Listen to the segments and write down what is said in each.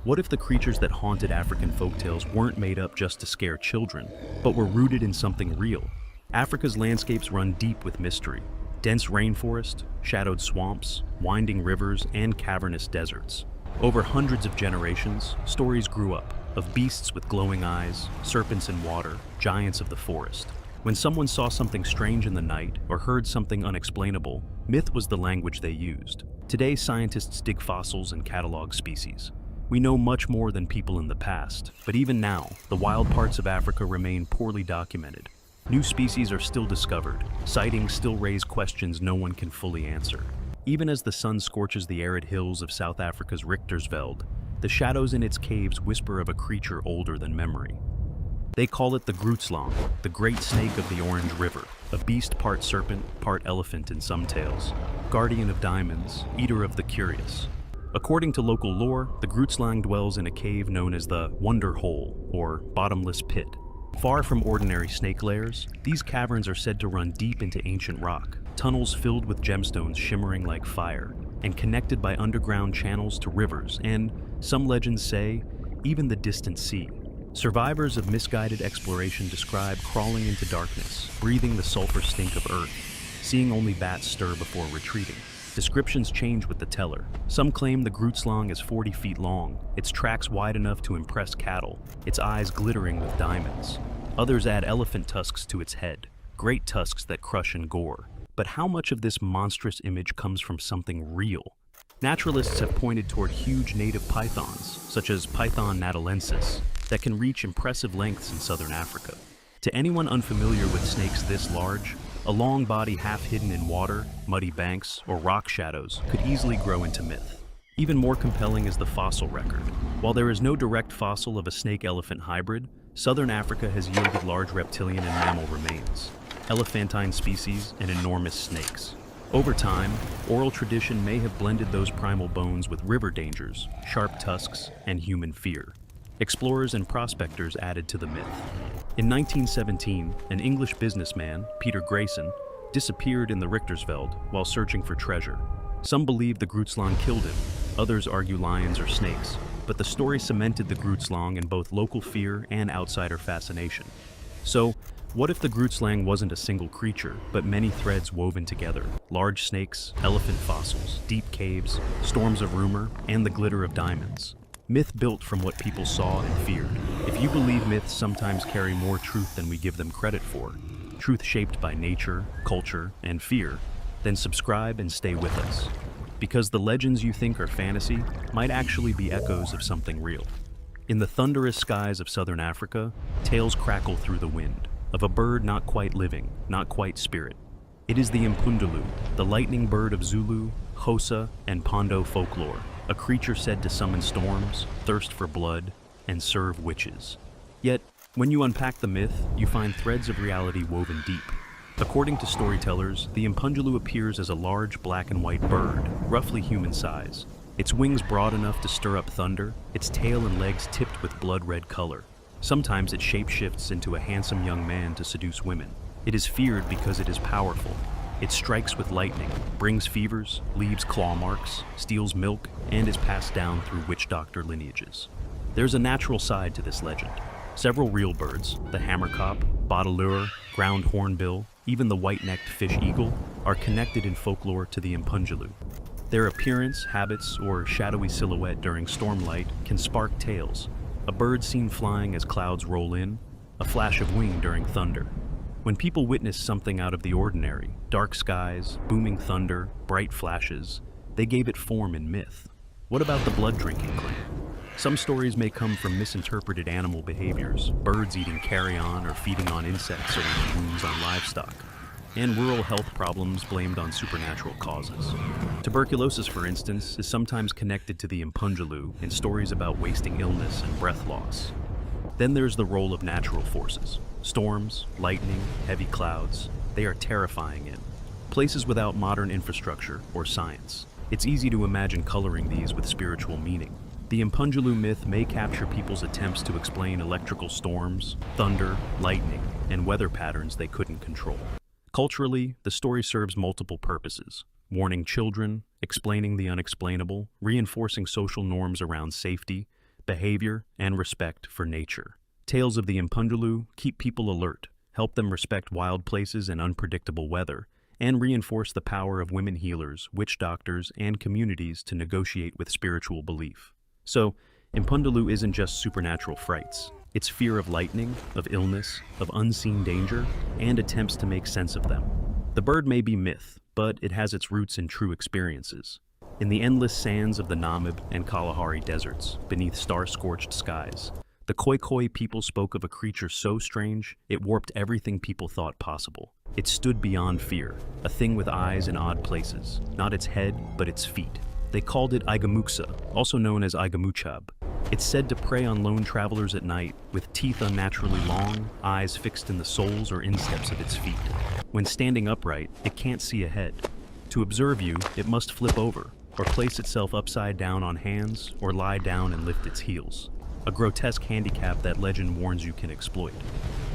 What if the creatures that haunted African folktales weren't made up just to scare children, but were rooted in something real? Africa's landscapes run deep with mystery. Dense rainforest, shadowed swamps, winding rivers, and cavernous deserts. Over hundreds of generations, stories grew up of beasts with glowing eyes, serpents in water, giants of the forest. When someone saw something strange in the night or heard something unexplainable, myth was the language they used. Today, scientists dig fossils and catalog species. We know much more than people in the past, but even now, the wild parts of Africa remain poorly documented. New species are still discovered. Sightings still raise questions no one can fully answer. Even as the sun scorches the arid hills of South Africa's Richtersveld, the shadows in its caves whisper of a creature older than memory. They call it the Grootslang, the great snake of the Orange River, a beast part serpent, part elephant in some tales, guardian of diamonds, eater of the curious. According to local lore, the Grootslang dwells in a cave known as the Wonder Hole, or bottomless pit. Far from ordinary snake lairs, these caverns are said to run deep into ancient rock, tunnels filled with gemstones shimmering like fire, and connected by underground channels to rivers and, some legends say, even the distant sea. Survivors of misguided exploration describe crawling into darkness, breathing the sulfur stink of earth, seeing only bats stir before retreating. Descriptions change with the teller. Some claim the Grootslang is 40 feet long, its tracks wide enough to impress cattle, its eyes glittering with diamonds. Others add elephant tusks to its head, great tusks that crush and gore. But how much of this monstrous image comes from something real? Naturalists have pointed toward huge native pythons, such as Python natalensis, that can reach impressive lengths in southern Africa. To anyone unfamiliar with snakes this large, a long body half hidden in water, muddy banks, or rock shadows could easily grow into myth. Even more compelling is the fossil record. While there is no direct fossil of a snake-elephant hybrid, southern Africa has yielded large reptilian and mammal remains, elephantine species, and enormous snakes. Over time, oral tradition may have blended those primal bones with river dangers, sharp tusks, and human fear. Explorers and prospectors added to the myth. In 1917, an English businessman, Peter Grayson, disappeared in the Richtersveld while searching for treasure. Some believe the Grootslang killed him, others argue lions or snakes, but the story cemented the Grootslang in both local fear and outsider fascination. So, what if the Grootslang wasn't a single creature, but many threads woven together? Large snakes, elephant fossils, deep caves, storms of rumor, and the glitter of diamonds. Myth built from what people saw and feared. If you believe myths sometimes carry more truth than we give them credit for, truth shaped by nature, culture, and fear, then subscribe and stay with us. Because the legends you think are fantasy might actually be echoes of something real. In the thunderous skies of southern Africa, tales crackle through the wind, of a bird not quite living, not quite spirit. It is the Impundulu, the lightning bird of Zulu, Xhosa, and Pondo folklore, a creature said to summon storms, thirst for blood, and serve witches. Yet, when you unpack the myth, you find threads of reality woven deep. According to storytellers, the Impundulu appears as a large black and white bird, roughly human size. Its wings broad enough to stir up thunder, its tail and legs tipped with blood-red color. Sometimes it shapeshifts into a handsome young man to seduce women. It is feared because it is powerful. It strikes with lightning, brings fevers, leaves claw marks, steals milk, and is passed down through witch doctor lineages. There's a natural side to this legend. Several real birds, the hammerkop, bottolure, ground hornbill, even the white-necked fish eagle, are connected in folklore to the Impundulu. Their appearance, habits, or shadowy silhouette during stormlight can spark tales. A bird seen flying as clouds roll in, a flash of wing during thunder. When people witness something out of the ordinary, dark skies, booming thunder, bright flashes, they gave it form in myth. What about the blood-drinking clan? Some stories may come from misinterpreted animal behaviors, birds eating carrion or feeding on insects or leaving wounds on livestock, and rural health problems blamed on supernatural causes. Tuberculosis, for instance, is sometimes connected to the Impundulu in stories about wasting illness and breath loss. Then there's the role of natural forces. Storms, lightning, heavy clouds, they are terrifying in places without modern infrastructure or science. It's easy to imagine coloring these with spiritual meaning. The Impundulu myth may capture people's attempts to explain electrical storms, thunder, lightning, and weather patterns they couldn't control. Culturally, the story serves multiple purposes: warning children, explaining the unexplainable, reinforcing social norms around safety, behavior, and respect for nature. Tales of the Impundulu keep people alert, help them respect wild places and unpredictable weather, and reinforce the power of women healers, witch doctors, and communities to negotiate with spiritual belief. So, Impundulu isn't just supernatural frights. It's fear of lightning, of illness, of unseen danger, and attempts to make sense of them. The bird may be myth, but it has its roots in true experiences. In the endless sands of the Namib and Kalahari deserts, beneath star-scorched skies, the Khoikhoi people spoke of a creature so strange, it warped everything people thought possible. It stood beyond fear, a thing with eyes in odd places, not its head, but its feet. They called it Aigamuxa, also known as Aigamuxa. It's said to prey on lone travelers at night, with teeth unnaturally long, eyes fixed in the soles or insteps of its feet. When standing upright, it can't see ahead. To observe you, it must flip over, or place itself upside down on hands, or lie down and lift its heels. A grotesque handicap that legend warns you can exploit.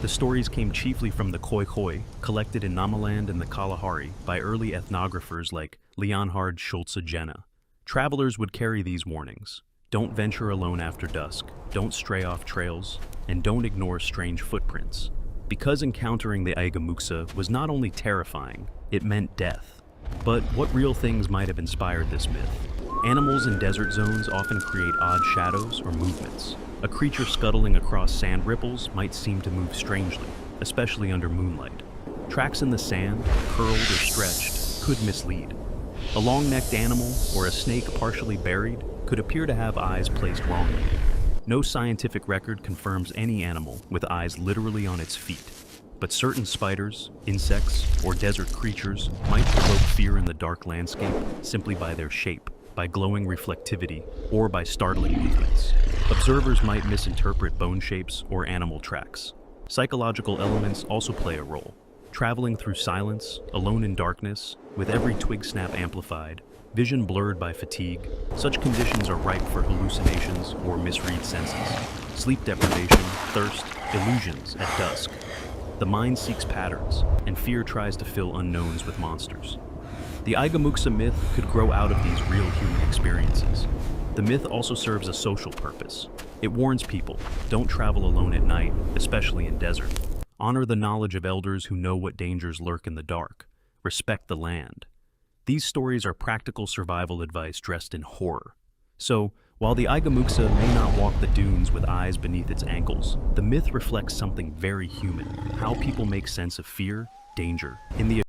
The stories came chiefly from the Khoikhoi, collected in Namaland and the Kalahari by early ethnographers like Leonhard Schulze-Jenna. Travelers would carry these warnings. Don't venture alone after dusk, don't stray off trails, and don't ignore strange footprints. Because encountering the Aigamuxa was not only terrifying, it meant death. But what real things might have inspired this myth? Animals in desert zones often create odd shadows or movements. A creature scuttling across sand ripples might seem to move strangely, especially under moonlight. Tracks in the sand, curled or stretched, could mislead. A long-necked animal or a snake partially buried could appear to have eyes placed wrongly. No scientific record confirms any animal with eyes literally on its feet, but certain spiders, insects, or desert creatures might provoke fear in the dark landscape simply by their shape, by glowing reflectivity, or by startling movements. Observers might misinterpret bone shapes or animal tracks. Psychological elements also play a role. Traveling through silence, alone in darkness, with every twig snap amplified, vision blurred by fatigue, such conditions are ripe for hallucinations or misread senses. Sleep deprivation, thirst, illusions at dusk. The mind seeks patterns, and fear tries to fill unknowns with monsters. The Aigamuxa myth could grow out of these real human experiences. The myth also serves a social purpose. It warns people, don't travel alone at night, especially in desert. Honor the knowledge of elders who know what dangers lurk in the dark. Respect the land. These stories are practical survival advice dressed in horror. So, while the Aigamuxa may not walk the dunes with eyes beneath its ankles, the myth reflects something very human, how people make sense of fear, danger, in the